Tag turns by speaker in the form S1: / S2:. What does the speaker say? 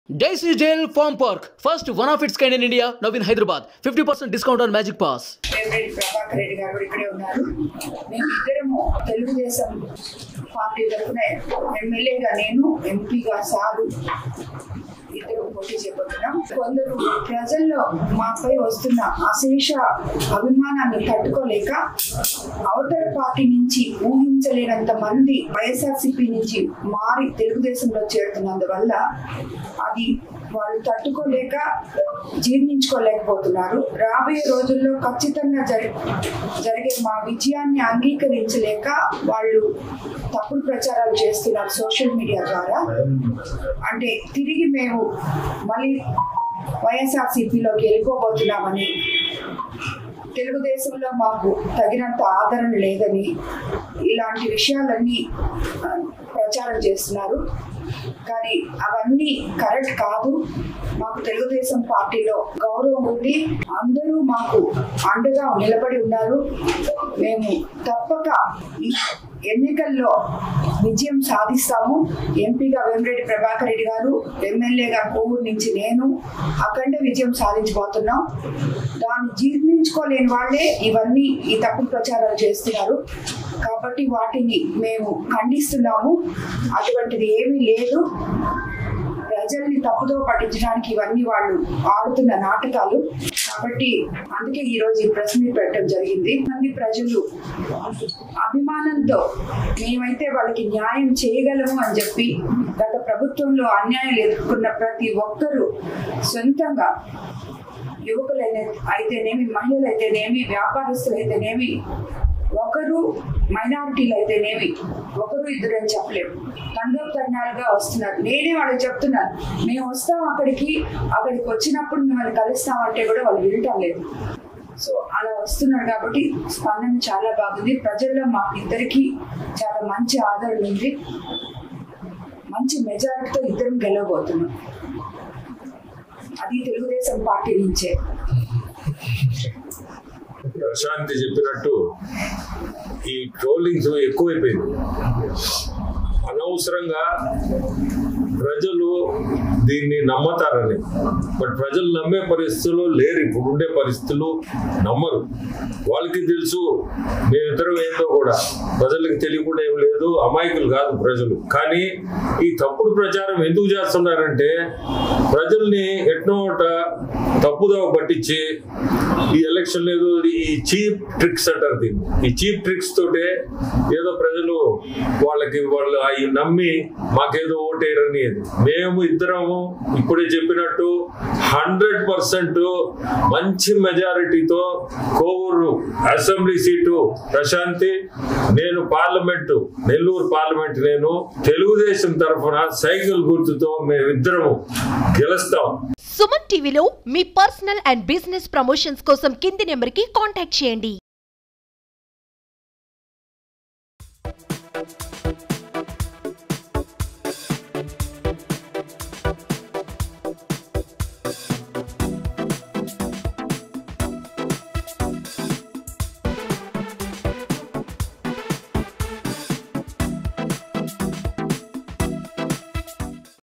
S1: Daisy Jail Farm Park, first one of its kind in India, now in Hyderabad. 50% discount on Magic Pass.
S2: Prabhakar Reddy గారు ఇక్కడే ఉన్నారు. మేమిద్దరము Telugu Desam party తరఫున ఎమ్మెల్యేగా నేను, ఎంపీగా సారు ఇద్దరు పోటీ చేయబోతున్నాం. కొందరు ప్రజల్లో మాపై వస్తున్న అశేష అభిమానాన్ని తట్టుకోలేక అవతల పార్టీ నుంచి ఊహించలేనంత మంది వైఎస్ఆర్సీపీ నుంచి మారి తెలుగుదేశంలో చేరుతున్నందువల్ల అది వాళ్ళు తట్టుకోలేక జీర్ణించుకోలేకపోతున్నారు. రాబోయే రోజుల్లో ఖచ్చితంగా జరిగే మా విజయాన్ని అంగీకరించలేక వాళ్ళు తప్పుడు ప్రచారాలు చేస్తున్నారు సోషల్ మీడియా ద్వారా. అంటే తిరిగి మేము మళ్ళీ వైఎస్ఆర్సీపీలోకి వెళ్ళిపోబోతున్నామని, తెలుగుదేశంలో మాకు తగినంత ఆదరణ లేదని, ఇలాంటి విషయాలన్నీ ప్రచారం చేస్తున్నారు. కానీ అవన్నీ కరెక్ట్ కాదు. మాకు తెలుగుదేశం పార్టీలో గౌరవం ఉంది, అందరూ మాకు అండగా నిలబడి ఉన్నారు. మేము తప్పక ఎన్నికల్లో విజయం సాధిస్తాము. ఎంపీగా వేమిరెడ్డి ప్రభాకర్ రెడ్డి గారు, ఎమ్మెల్యేగా కోవూరు నుంచి నేను అఖండ విజయం సాధించబోతున్నాం. దాన్ని జీర్ణించుకోలేని వాళ్ళే ఇవన్నీ ఈ తప్పుడు ప్రచారాలు చేస్తున్నారు. కాబట్టి వాటిని మేము ఖండిస్తున్నాము. అటువంటిది ఏమీ లేదు. ప్రజల్ని తప్పుదో పట్టించడానికి ఇవన్నీ వాళ్ళు ఆడుతున్న నాటకాలు. కాబట్టి అందుకే ఈరోజు ఈ ప్రెస్ మీట్ పెట్టడం జరిగింది. మంది ప్రజలు అభిమానంతో మేమైతే వాళ్ళకి న్యాయం చేయగలము అని చెప్పి గత ప్రభుత్వంలో అన్యాయాలు ఎదుర్కొన్న ప్రతి ఒక్కరూ సొంతంగా, యువకులు అయితేనేమి, మహిళలు అయితేనేమి, వ్యాపారస్తులు అయితేనేమి, ఒకరు మైనారిటీలు అయితేనేమి, ఒకరు ఇద్దరు అని చెప్పలేము, తండోపతరణాలుగా వస్తున్నారు. నేనే వాళ్ళకి చెప్తున్నాను, మేము వస్తాం అక్కడికి వచ్చినప్పుడు మిమ్మల్ని కలుస్తామంటే కూడా వాళ్ళు వినటం లేదు. సో అలా వస్తున్నారు. కాబట్టి స్పందన చాలా బాగుంది. ప్రజల్లో మాకు ఇద్దరికి చాలా మంచి ఆదరణ ఉంది. మంచి మెజారిటీతో ఇద్దరం గెలవబోతున్నాం. అది తెలుగుదేశం పార్టీ నుంచే.
S3: ప్రశాంతి చెప్పినట్టు ఈ ట్రోలింగ్స్ ఎక్కువైపోయింది. అనవసరంగా ప్రజలు దీన్ని నమ్మతారని, బట్ ప్రజలు నమ్మే పరిస్థితులు లేరు. ఇప్పుడు ఉండే పరిస్థితులు నమ్మరు. వాళ్ళకి తెలుసు మేమిద్దరం ఏందో కూడా ప్రజలకు తెలియకుండా ఏం లేదు. అమాయకులు కాదు ప్రజలు. కానీ ఈ తప్పుడు ప్రచారం ఎందుకు చేస్తున్నారంటే ప్రజల్ని ఎట్నోట తప్పుదోవ పట్టించి ఈ ఎలక్షన్ లేదు, ఈ చీప్ ట్రిక్స్ అంటారు దీన్ని. ఈ చీప్ ట్రిక్స్ తోటే ఏదో ప్రజలు వాళ్ళు అవి నమ్మి మాకేదో ఓటేయరని. మేము ఇద్దరము ఇప్పుడే చెప్పినట్టు 100% మంచి మెజారిటీతో కోవూరు అసెంబ్లీ సీటు ప్రశాంతి, నేను పార్లమెంటు, నెల్లూరు పార్లమెంట్ నేను తెలుగుదేశం తరఫున సైకిల్ గుర్తుతో మేమిద్దరము గెలుస్తాం.
S4: సుమన్ టీవీలో మీ పర్సనల్ అండ్ బిజినెస్ ప్రమోషన్స్ కోసం కింది నెంబర్కి కాంటాక్ట్ చేయండి.